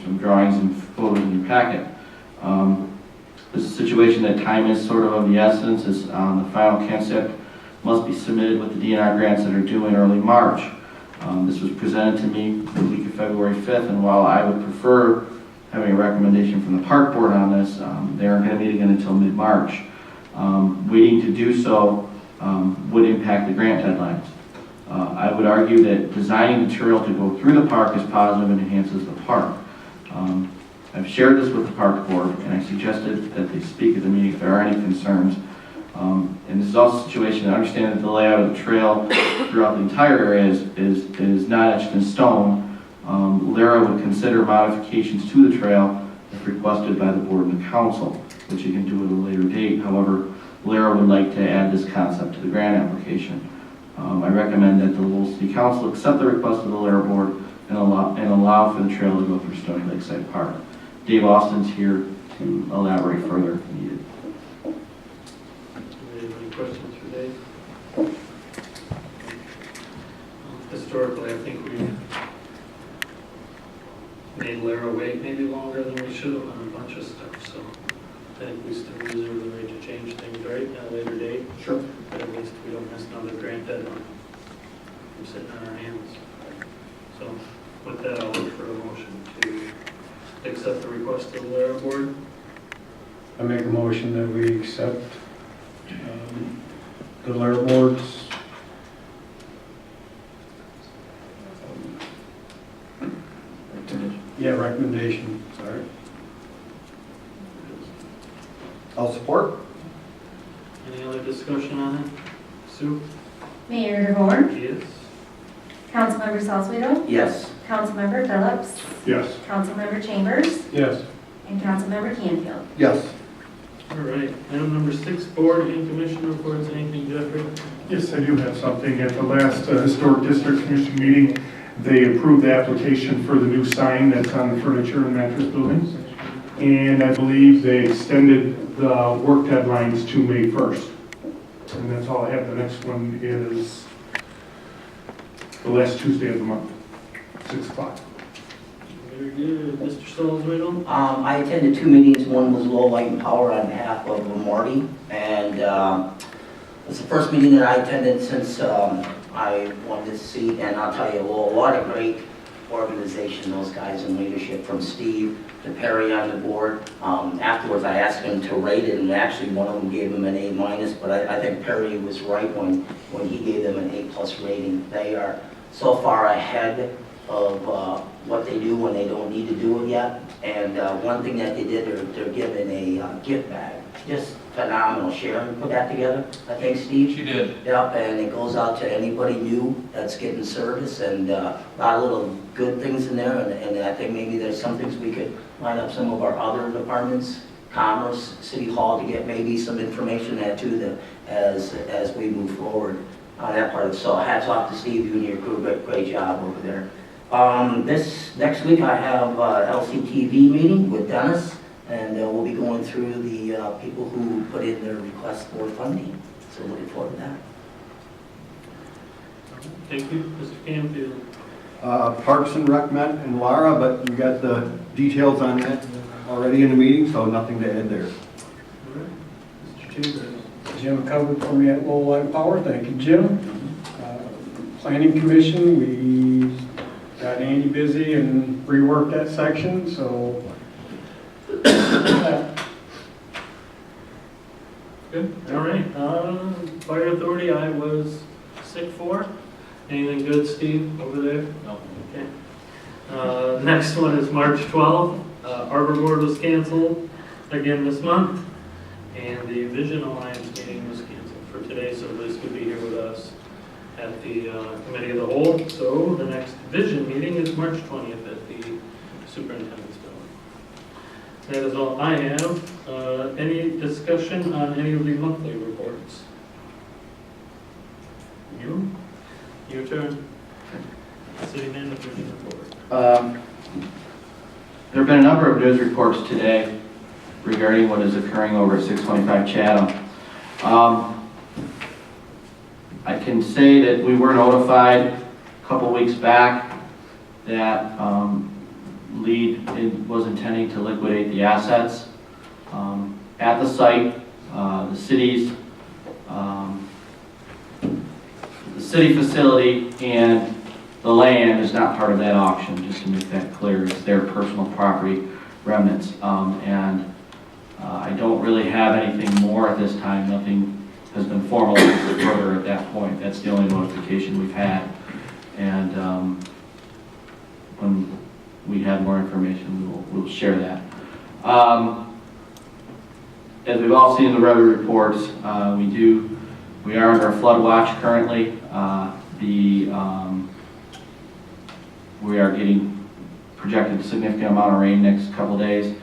some drawings and photos in your packet. This is a situation that time is sort of the essence. Is the final concept must be submitted with the DNR grants that are due in early March. This was presented to me the week of February 5th, and while I would prefer having a recommendation from the park board on this, they aren't going to meet again until mid-March. Waiting to do so would impact the grant deadlines. I would argue that designing material to go through the park is positive and enhances the park. I've shared this with the park board, and I suggested that they speak at the meeting if there are any concerns. And this is also a situation, I understand that the layout of the trail throughout the entire area is not etched in stone. LARA would consider modifications to the trail if requested by the board and the council, which you can do at a later date. However, LARA would like to add this concept to the grant application. I recommend that the Lowell City Council accept the request of the LARA board and allow for the trail to go through Stony Lakeside Park. Dave Austin's here to elaborate further if needed. Any questions for Dave? Historically, I think we made Lara wait maybe longer than we should have on a bunch of stuff, so I think we still reserve the right to change things, right, at a later date? Sure. But at least we don't miss another grant deadline. We're sitting on our hands. So with that, I'll look for a motion to accept the request of the Lara board. I make a motion that we accept the LARA board's recommendation. Sorry. I'll support. Any other discussion on it? Sue? Mayor DeVore, Yes. Councilmember Salzweedl, Yes. Councilmember Phillips, Yes. Councilmember Chambers, Yes. and Councilmember Canfield. Yes. All right, item number 6, board and commission reports. Anything, Jeffrey? Yes, I do have something. At the last Historic District Commission meeting, they approved the application for the new sign that's on the furniture and mattress building. And I believe they extended the work deadlines to May 1st. And that's all I have. The next one is the last Tuesday of the month, 6 o'clock. Very good. Mr. Salzweedl? I attended 2 meetings. One was Lowell Light and Power on behalf of Marty. And it's the first meeting that I attended since I wanted to see. And I'll tell you, Lowell, what a great organization, those guys in leadership, from Steve to Perry on the board. Afterwards, I asked him to rate it, and actually one of them gave him an A-, but I think Perry was right when he gave them an A+ rating. They are so far ahead of what they do when they don't need to do it yet. And one thing that they did, they're giving a gift bag. Just phenomenal. Sharon put that together, I think, Steve? She did. Yep, and it goes out to anybody new that's getting service, and a lot of little good things in there, and I think maybe there's some things we could line up some of our other departments, Commerce, City Hall, to get maybe some information there too, as we move forward on that part. So hats off to Steve, you and your crew, great job over there. This next week I have LCTV meeting with Dennis, and we'll be going through the people who put in their request for funding. So looking forward to that. Thank you. Mr. Canfield? Parks and Rec met in Lara, but you got the details on that already in the meeting, so nothing to add there. All right. Mr. Chambers? Jim covered for me at Lowell Light and Power. Thank you, Jim. Planning Commission, we got Andy busy and reworked that section, so Good. All right. Fire Authority, I was sick for. Anything good, Steve, over there? No. Okay. Next one is March 12th. Arbor Board was canceled again this month. And the Vision Alliance meeting was canceled for today, so Liz could be here with us at the Committee of the Whole. So the next Vision meeting is March 20th at the Superintendent's Building. That is all I have. Any discussion on any of the monthly reports? You? Your turn. City Manager's report. There have been a number of news reports today regarding what is occurring over at 625 Chatham. I can say that we were notified a couple weeks back that lead was intending to liquidate the assets. At the site, the city facility and the land is not part of that auction, just to make that clear. It's their personal property remnants. I don't really have anything more at this time. Nothing has been formalized further at that point. That's the only notification we've had. And when we have more information, we'll share that. As we've all seen in the weather reports, we are under a flood watch currently. We are getting projected a significant amount of rain next couple of days.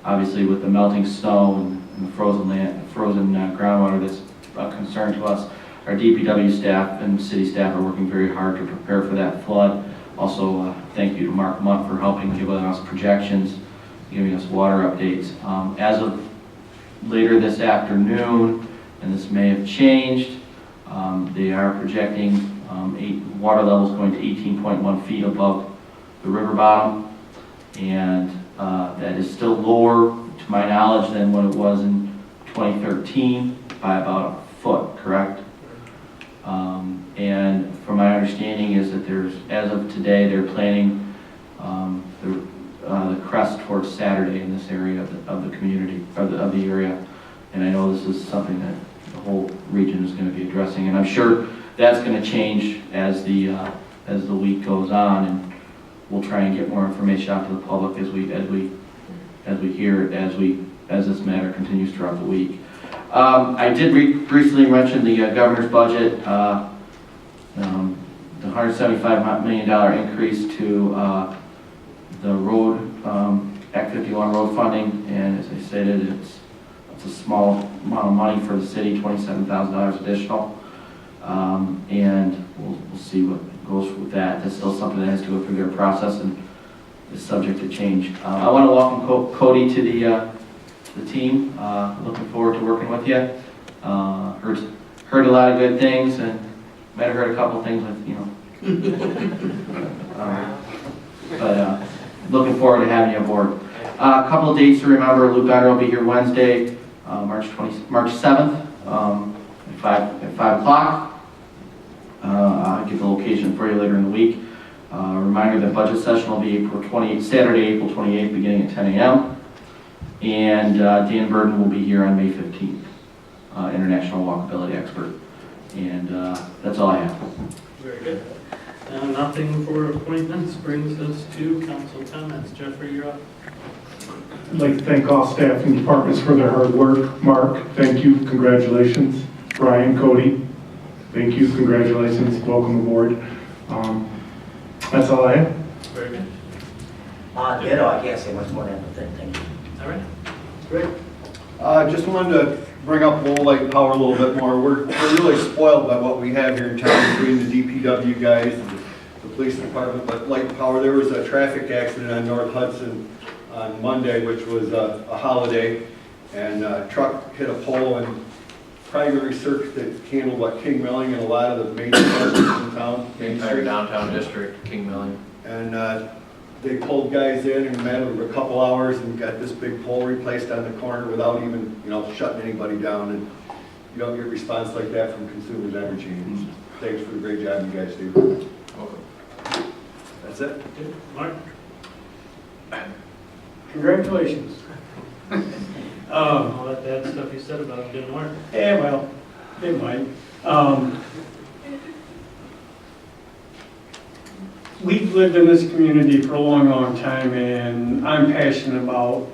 Obviously, with the melting snow and the frozen groundwater, that's a concern to us. Our DPW staff and city staff are working very hard to prepare for that flood. Also, thank you to Mark Munt for helping give us projections, giving us water updates. As of later this afternoon, and this may have changed, they are projecting water levels going to 18.1 feet above the river bottom, and that is still lower, to my knowledge, than what it was in 2013 by about a foot, correct? And from my understanding is that as of today, they're planning the crest towards Saturday in this area of the community, of the area. And I know this is something that the whole region is going to be addressing, and I'm sure that's going to change as the week goes on, and we'll try and get more information out to the public as we hear it, as this matter continues throughout the week. I did recently mention the governor's budget, the $175 million increase to the road, Act 51 road funding, and as I stated, it's a small amount of money for the city, $27,000 additional, and we'll see what goes with that. That's still something that has to go through their process and is subject to change. I want to welcome Cody to the team. Looking forward to working with you. Heard a lot of good things, and might have heard a couple things with but looking forward to having you aboard. A couple of dates to remember. Lou Benner will be here Wednesday, March 7th, at 5 o'clock. I'll give the location for you later in the week. Reminder that budget session will be Saturday, April 28th, beginning at 10 a.m. And Dan Burden will be here on May 15th, international walkability expert. And that's all I have. Very good. Nothing for appointments brings us to council comments. Jeffrey, you're up. I'd like to thank all staff and departments for their hard work. Mark, thank you, congratulations. Brian, Cody, thank you, congratulations, welcome aboard. That's all I have. Very good. Ditto, I can't say much more than that. Thank you. All right. Great. Just wanted to bring up Lowell Light Power a little bit more. We're really spoiled by what we have here in town between the DPW guys and the police department. But Light Power, there was a traffic accident on North Hudson on Monday, which was a holiday, and a truck hit a pole and primary circuit that handled King Milling and a lot of the major parts in town. The entire downtown district, King Milling. And they pulled guys in and met over a couple hours and got this big pole replaced on the corner without even, shutting anybody down. And you don't get a response like that from Consumers Energy. And thanks for the great job you guys do. Welcome. That's it. Good. Mark? Congratulations. All that bad stuff you said about it didn't work. Yeah, well, it might. We've lived in this community for a long, long time, and I'm passionate about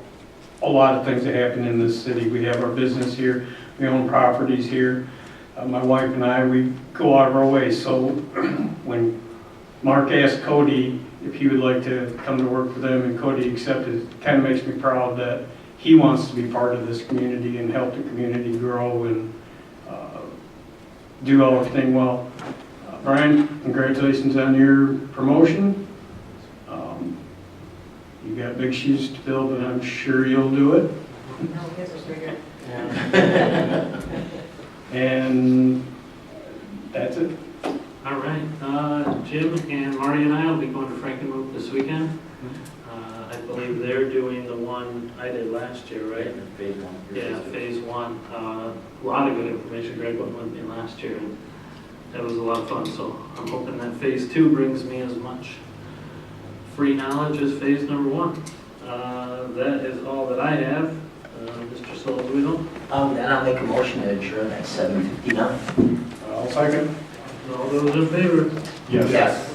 a lot of things that happen in this city. We have our business here, we own properties here. My wife and I, we go out of our way. So when Mark asked Cody if he would like to come to work for them, and Cody accepted, it kind of makes me proud that he wants to be part of this community and help the community grow and do everything well. Brian, congratulations on your promotion. You got big shoes to fill, but I'm sure you'll do it. And that's it. All right. Jim and Marty and I will be going to Frankenmuth this weekend. I I believe they're doing the one I did last year, right? Phase one. Yeah, phase one. A lot of good information. Greg went with me last year, and that was a lot of fun. So I'm hoping that phase two brings me as much free knowledge as phase number one. That is all that I have. Mr. Solorzano? Then I'll make a motion to adjourn at 7:59. I'll second. All those in favor? Yes. Yes.